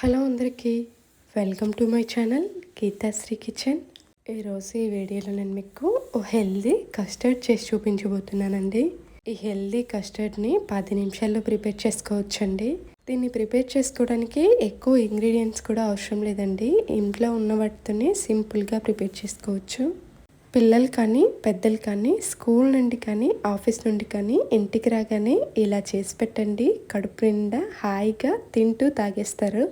Hello అందరికీ, welcome to my channel Geethasri kitchen. ఈరోజు ఈ వీడియోలో నేను మీకు హెల్దీ కస్టర్డ్ చేసి చూపించబోతున్నానండి. ఈ హెల్దీ కస్టర్డ్ని 10 నిమిషాల్లో ప్రిపేర్ చేసుకోవచ్చండి. దీన్ని ప్రిపేర్ చేసుకోవడానికి ఎక్కువ ఇంగ్రీడియంట్స్ కూడా అవసరం లేదండి. ఇంట్లో ఉన్న వాటితోనే సింపుల్గా ప్రిపేర్ చేసుకోవచ్చు. పిల్లలు కానీ పెద్దలు కానీ స్కూల్ నుండి కానీ ఆఫీస్ నుండి కానీ ఇంటికి రాగానే ఇలా చేసి పెట్టండి. కడుపు నిండా హాయిగా తింటూ తాగేస్తారు.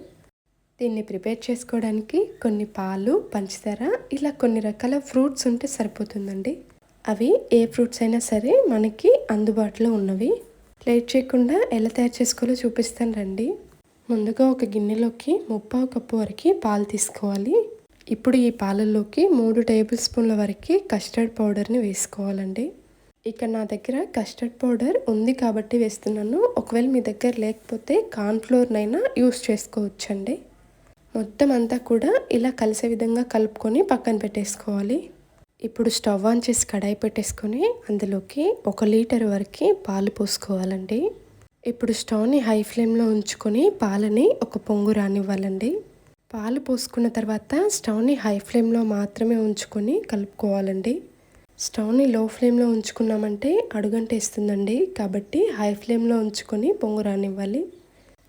దీన్ని ప్రిపేర్ చేసుకోవడానికి కొన్ని పాలు, పంచదార, ఇలా కొన్ని రకాల ఫ్రూట్స్ ఉంటే సరిపోతుందండి. అవి ఏ ఫ్రూట్స్ అయినా సరే మనకి అందుబాటులో ఉన్నవి. లేట్ చేయకుండా ఎలా తయారు చేసుకోవాలో చూపిస్తాను రండి. ముందుగా ఒక గిన్నెలోకి 3/4 కప్పు వరకు పాలు తీసుకోవాలి. ఇప్పుడు ఈ పాలల్లోకి 3 టేబుల్ స్పూన్ల వరకు కస్టర్డ్ పౌడర్ని వేసుకోవాలండి. ఇక్కడ నా దగ్గర కస్టర్డ్ పౌడర్ ఉంది కాబట్టి వేస్తున్నాను. ఒకవేళ మీ దగ్గర లేకపోతే కార్న్ఫ్లోర్నైనా యూస్ చేసుకోవచ్చండి. మొత్తం అంతా కూడా ఇలా కలిసే విధంగా కలుపుకొని పక్కన పెట్టేసుకోవాలి. ఇప్పుడు స్టవ్ ఆన్ చేసి కడాయి పెట్టేసుకొని అందులోకి 1 లీటర్ వరకు పాలు పోసుకోవాలండి. ఇప్పుడు స్టవ్ని హై ఫ్లేమ్లో ఉంచుకొని పాలని ఒక పొంగు రానివ్వాలండి. పాలు పోసుకున్న తర్వాత స్టవ్ని హై ఫ్లేమ్లో మాత్రమే ఉంచుకొని కలుపుకోవాలండి. స్టవ్ని లో ఫ్లేమ్లో ఉంచుకున్నామంటే అడుగంటేస్తుందండి. కాబట్టి హై ఫ్లేమ్లో ఉంచుకొని పొంగు రానివ్వాలి.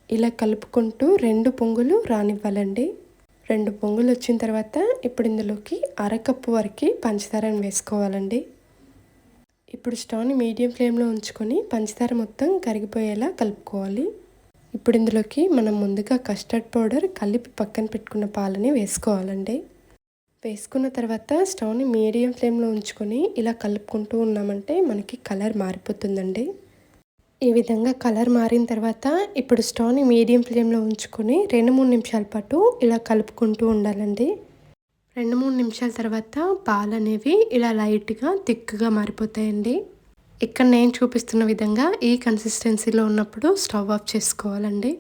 ఇలా కలుపుకుంటూ 2 పొంగులు రానివ్వాలండి. 2 పొంగులు వచ్చిన తర్వాత ఇప్పుడు ఇందులోకి 1/2 కప్పు వరకు పంచదారని వేసుకోవాలండి. ఇప్పుడు స్టవ్ని మీడియం ఫ్లేమ్లో ఉంచుకొని పంచదార మొత్తం కరిగిపోయేలా కలుపుకోవాలి. ఇప్పుడు ఇందులోకి మనం ముందుగా కస్టర్డ్ పౌడర్ కలిపి పక్కన పెట్టుకున్న పాలని వేసుకోవాలండి. వేసుకున్న తర్వాత స్టవ్ని మీడియం ఫ్లేమ్లో ఉంచుకొని ఇలా కలుపుకుంటూ ఉన్నామంటే మనకి కలర్ మారిపోతుందండి. ఈ విధంగా కలర్ మారిన తర్వాత ఇప్పుడు స్టవ్ని మీడియం ఫ్లేమ్లో ఉంచుకొని 2-3 నిమిషాల పాటు ఇలా కలుపుకుంటూ ఉండాలండి. 2-3 నిమిషాల తర్వాత పాలు అనేవి ఇలా లైట్గా థిక్గా మారిపోతాయండి. ఇక్కడ నేను చూపిస్తున్న విధంగా ఈ కన్సిస్టెన్సీలో ఉన్నప్పుడు స్టవ్ ఆఫ్ చేసుకోవాలండి.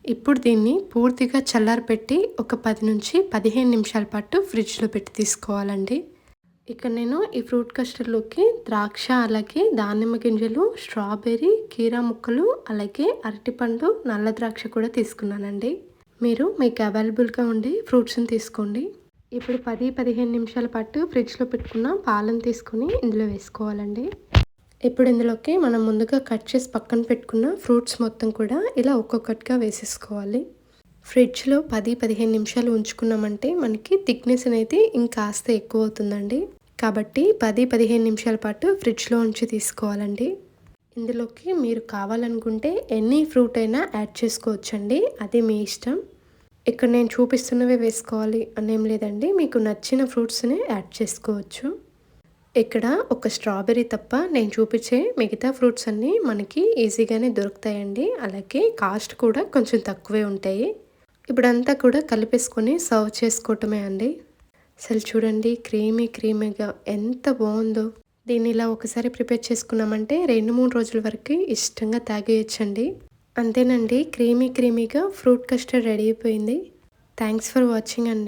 ఇప్పుడు దీన్ని పూర్తిగా చల్లారపెట్టి ఒక 10 నుంచి 15 నిమిషాల పాటు ఫ్రిడ్జ్లో పెట్టి తీసుకోవాలండి. ఇక్కడ నేను ఈ ఫ్రూట్ కస్టర్డ్లోకి ద్రాక్ష, అలాగే దానిమ్మ గింజలు, స్ట్రాబెర్రీ, కీరా ముక్కలు, అలాగే అరటిపండు, నల్ల ద్రాక్ష కూడా తీసుకున్నానండి. మీరు మీకు అవైలబుల్గా ఉండే ఫ్రూట్స్ని తీసుకోండి. ఇప్పుడు 10-15 నిమిషాల పాటు ఫ్రిడ్జ్లో పెట్టుకున్న పాలను తీసుకొని ఇందులో వేసుకోవాలండి. ఇప్పుడు ఇందులోకి మనం ముందుగా కట్ చేసి పక్కన పెట్టుకున్న ఫ్రూట్స్ మొత్తం కూడా ఇలా ఒక్కొక్కటిగా వేసేసుకోవాలి. ఫ్రిడ్జ్లో 10-15 నిమిషాలు ఉంచుకున్నామంటే మనకి థిక్నెస్ అనేది ఇంకాస్త ఎక్కువ అవుతుందండి. కాబట్టి 10-15 నిమిషాల పాటు ఫ్రిడ్జ్లో ఉంచి తీసుకోవాలండి. ఇందులోకి మీరు కావాలనుకుంటే ఎన్ని ఫ్రూట్ అయినా యాడ్ చేసుకోవచ్చండి, అది మీ ఇష్టం. ఇక్కడ నేను చూపిస్తున్నవే వేసుకోవాలి అనేం లేదండి, మీకు నచ్చిన ఫ్రూట్స్ని యాడ్ చేసుకోవచ్చు. ఇక్కడ ఒక స్ట్రాబెర్రీ తప్ప నేను చూపించే మిగతా ఫ్రూట్స్ అన్నీ మనకి ఈజీగానే దొరుకుతాయండి. అలాగే కాస్ట్ కూడా కొంచెం తక్కువే ఉంటాయి. ఇప్పుడంతా కూడా కలిపేసుకొని సర్వ్ చేసుకోవటమే అండి. అసలు చూడండి, క్రీమీగా ఎంత బాగుందో. దీన్ని ఇలా ఒకసారి ప్రిపేర్ చేసుకున్నామంటే 2-3 రోజుల వరకు ఇష్టంగా తాగేయచ్చండి. అంతేనండి, క్రీమీగా ఫ్రూట్ కస్టర్డ్ రెడీ అయిపోయింది. థ్యాంక్స్ ఫర్ వాచింగ్ అండి.